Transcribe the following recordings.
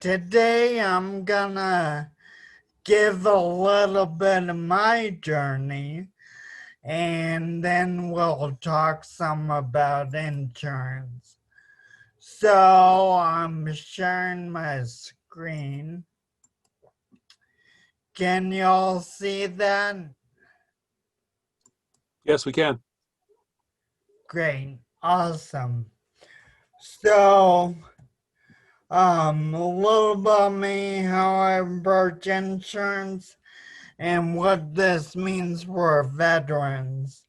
Today I'm gonna give a little bit of my journey and then we'll talk some about insurance. So I'm sharing my screen. Can y'all see that? Yes, we can. Great, awesome. So, a little about me, how I approach insurance, and what this means for veterans.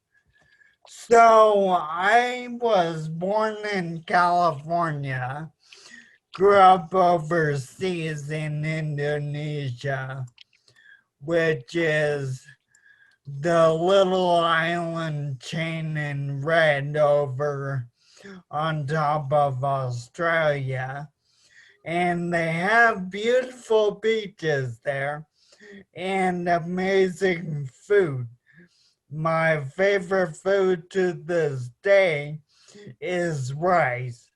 So, I was born in California, grew up overseas in Indonesia, which is the little island chain in red over on top of Australia. And they have beautiful beaches there and amazing food. My favorite food to this day is rice.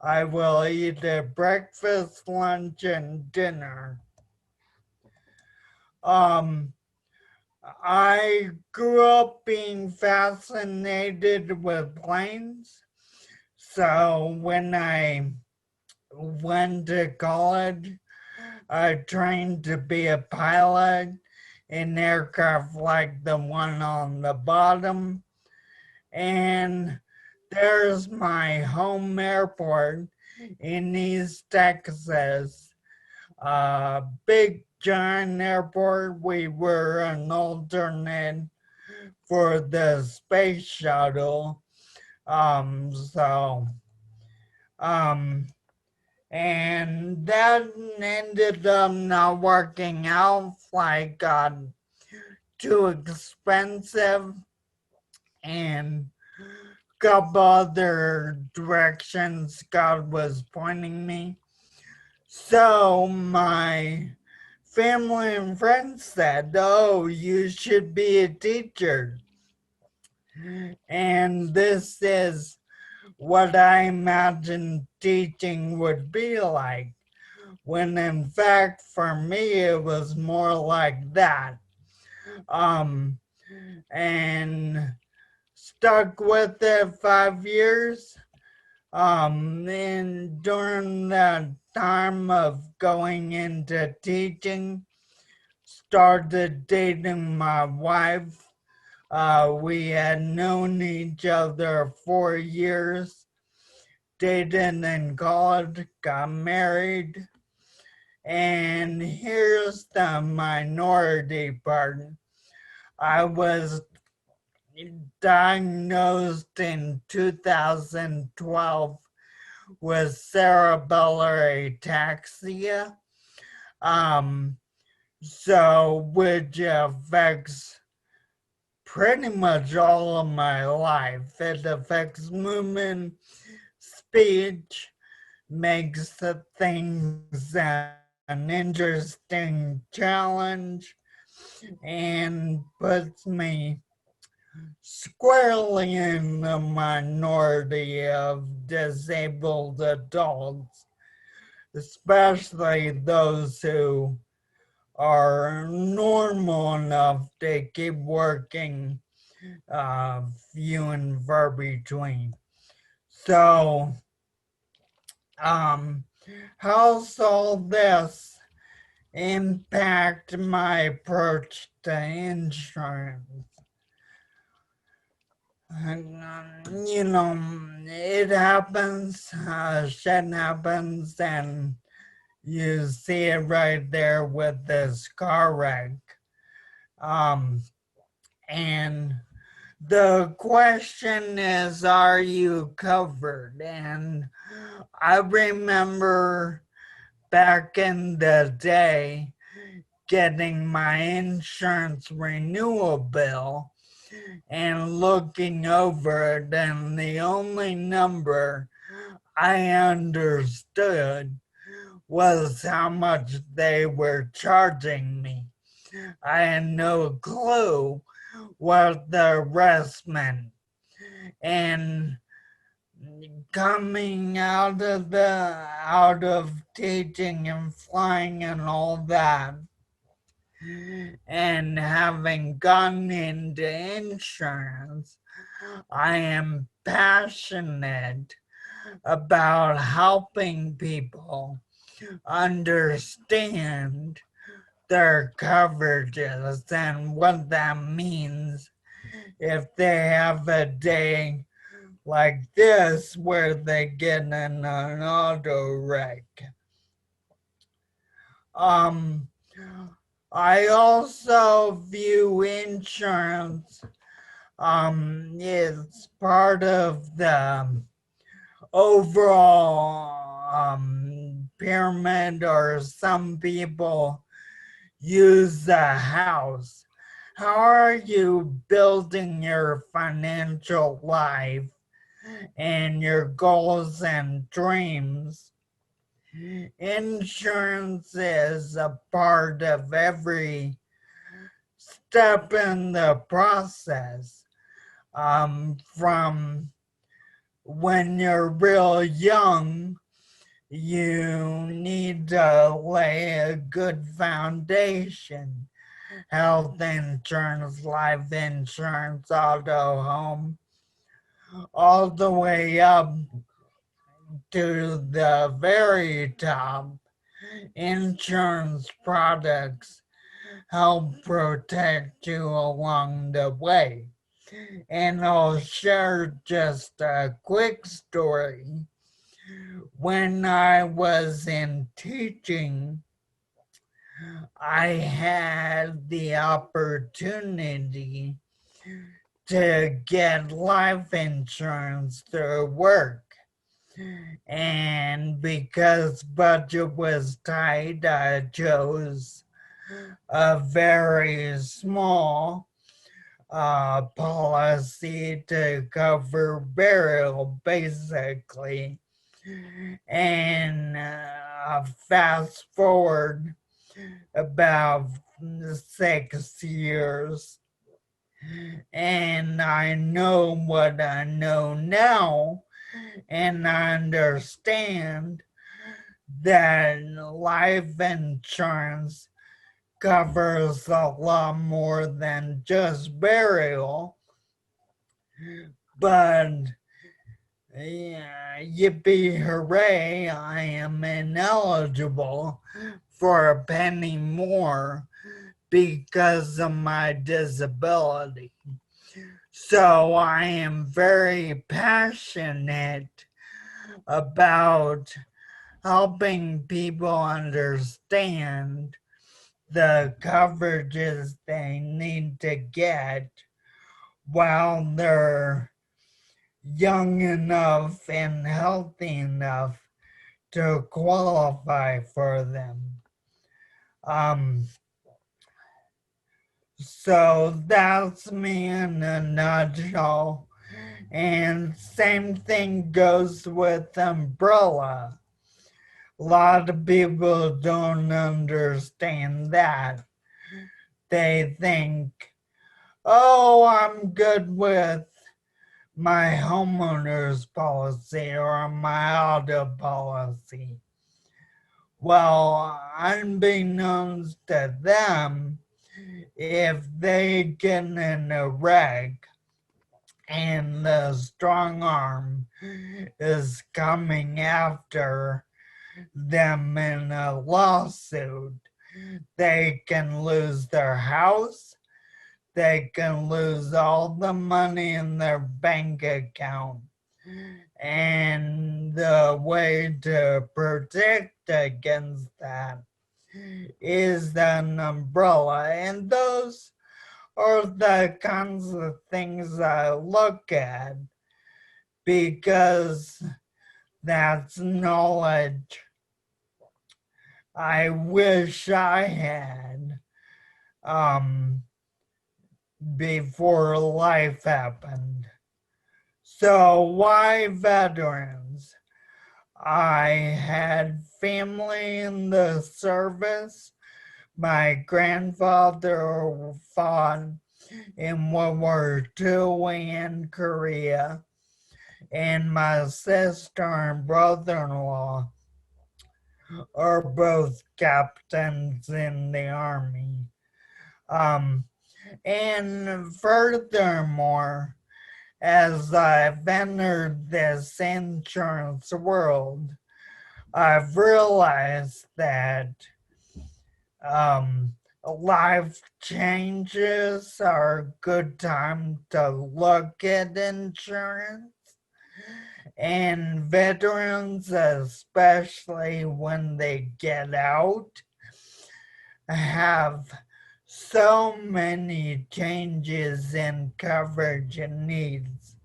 I will eat it breakfast, lunch, and dinner. Um, I grew up being fascinated with planes. So when I went to college, I trained to be a pilot in aircraft like the one on the bottom. And there's my home airport in East Texas. Big giant airport. We were an alternate for the space shuttle. So um and that ended up not working out. Flight got too expensive and couple other directions God was pointing me. So my family and friends said, "Oh, you should be a teacher." And this is what I imagined teaching would be like. When in fact, for me, it was more like that. Um, and stuck with it 5 years. And during that time of going into teaching, started dating my wife. We had known each other 4 years, dated in college, got married, and here's the minority part. I was diagnosed in 2012 with cerebellar ataxia, um, so which affects pretty much all of my life. It affects movement, speech, makes things an interesting challenge, and puts me squarely in the minority of disabled adults, especially those who are normal enough to keep working, few and far between. So, um, how's all this impact my approach to insurance? You know, it happens, shit happens, and you see it right there with this car wreck. Um, and the question is, are you covered? And I remember back in the day getting my insurance renewal bill and looking over it, and the only number I understood was how much they were charging me. I had no clue what the rest meant. And coming out of teaching and flying and all that, and having gone into insurance, I am passionate about helping people understand their coverages and what that means if they have a day like this where they get in an auto wreck. I also view insurance is part of the overall pyramid, or some people use the house. How are you building your financial life and your goals and dreams? Insurance is a part of every step in the process. From when you're real young, you need to lay a good foundation. Health insurance, life insurance, auto, home, all the way up to the very top. Insurance products help protect you along the way. And I'll share just a quick story. When I was in teaching, I had the opportunity to get life insurance through work. And because budget was tight, I chose a very small policy to cover burial, basically. And fast forward about 6 years, and I know what I know now, and I understand that life insurance covers a lot more than just burial. But yeah, yippee hooray, I am ineligible for a penny more because of my disability. So I am very passionate about helping people understand the coverages they need to get while they're young enough and healthy enough to qualify for them. So that's me in a nutshell. And same thing goes with umbrella. A lot of people don't understand that. They think, oh, I'm good with my homeowner's policy or my auto policy. Well, unbeknownst to them, if they get in a wreck and the strong arm is coming after them in a lawsuit, they can lose their house, they can lose all the money in their bank account. And the way to protect against that is an umbrella. And those are the kinds of things I look at because that's knowledge I wish I had before life happened. So why veterans? I had family in the service. My grandfather fought in World War II in Korea, and my sister and brother-in-law are both captains in the Army. And furthermore, as I've entered this insurance world, I've realized that life changes are a good time to look at insurance. And veterans, especially when they get out, have so many changes in coverage and needs.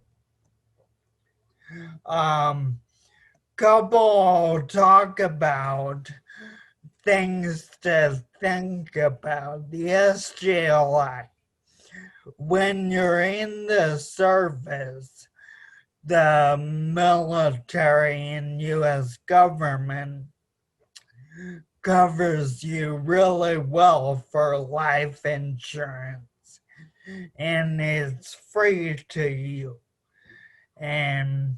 Couple will talk about things to think about. The SGLI. When you're in the service, the military and U.S. government covers you really well for life insurance, and it's free to you. And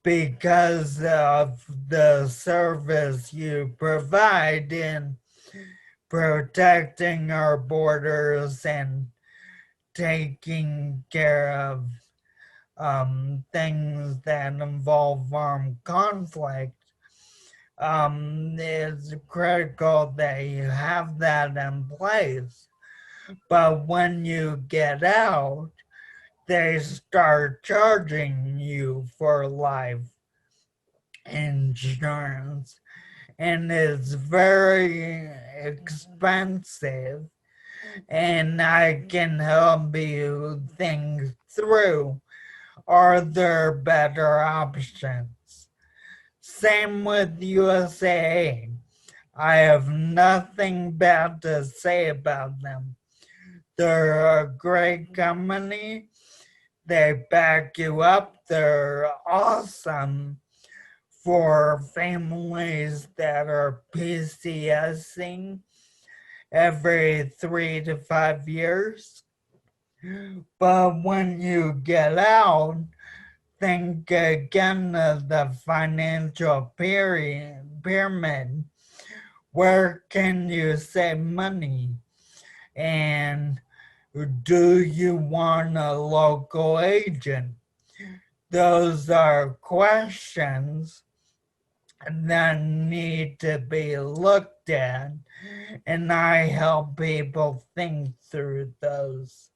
because of the service you provide in protecting our borders and taking care of things that involve armed conflict, it's critical that you have that in place. But when you get out, they start charging you for life insurance, and it's very expensive. And I can help you think through, are there better options? Same with USA. I have nothing bad to say about them. They're a great company. They back you up. They're awesome for families that are PCSing every 3 to 5 years. But when you get out, think again of the financial pyramid. Where can you save money? And do you want a local agent? Those are questions that need to be looked at, and I help people think through those.